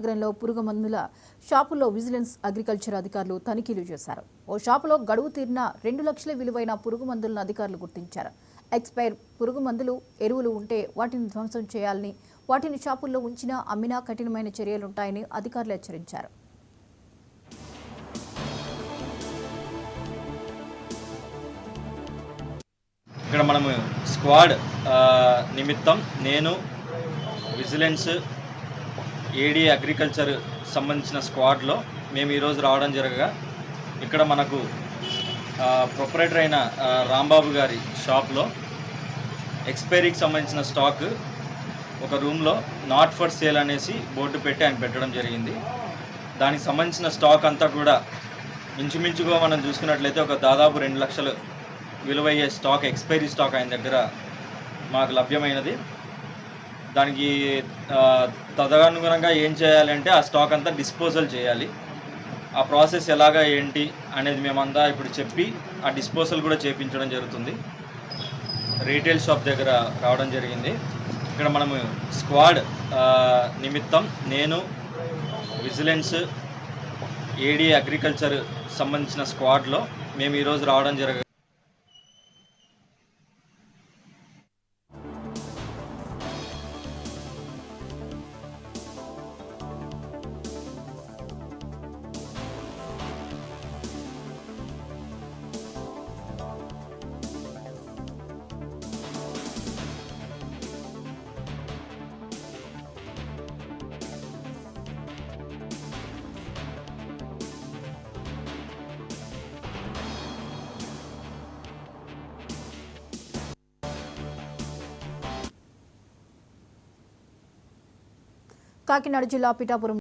నగరంలో పురుగు మందుల షాపుల్లో విజిలెన్స్ అగ్రికల్చర్ అధికారులు తనిఖీలు చేశారు. ఓ షాపులో గడువు తీరిన 2 లక్షల విలువైన పురుగు మందులను అధికారులు గుర్తించారు. ఎక్స్పైర్ పురుగు మందులు, ఎరువులు ఉంటే వాటిని ధ్వంసం చేయాలని, వాటిని షాపుల్లో ఉంచినా అమ్మినా కఠినమైన చర్యలుంటాయని అధికారులు హెచ్చరించారు. ఇక్కడ మనము స్క్వాడ్ నిమిత్తం నేను విజిలెన్స్ ఏడీ అగ్రికల్చర్ సంబంధించిన స్క్వాడ్లో మేము ఈరోజు రావడం జరగగా ఇక్కడ మనకు ప్రొపరేటర్ అయిన రాంబాబు గారి షాప్లో ఎక్స్పైరీకి సంబంధించిన స్టాక్ ఒక రూమ్లో నాట్ ఫర్ సేల్ అనేసి బోర్డు పెట్టి ఆయన పెట్టడం జరిగింది. దానికి సంబంధించిన స్టాక్ అంతా కూడా ఇంచుమించుగా మనం చూసుకున్నట్లయితే ఒక దాదాపు 2 లక్షలు విలువయ్యే స్టాక్, ఎక్స్పైరీ స్టాక్ ఆయన దగ్గర మాకు లభ్యమైనది. దానికి తదనుగుణంగా ఏం చేయాలంటే ఆ స్టాక్ అంతా డిస్పోజల్ చేయాలి. ఆ ప్రాసెస్ ఎలాగా ఏంటి అనేది మేమంతా ఇప్పుడు చెప్పి ఆ డిస్పోజల్ కూడా చేయించడం జరుగుతుంది. రీటైల్ షాప్ దగ్గర రావడం జరిగింది. ఇక్కడ మనము స్క్వాడ్ నిమిత్తం నేను విజిలెన్స్ ఏడీ అగ్రికల్చర్ సంబంధించిన స్క్వాడ్లో మేము ఈరోజు రావడం జరగదు. కాకినాడ జిల్లా పిఠాపురం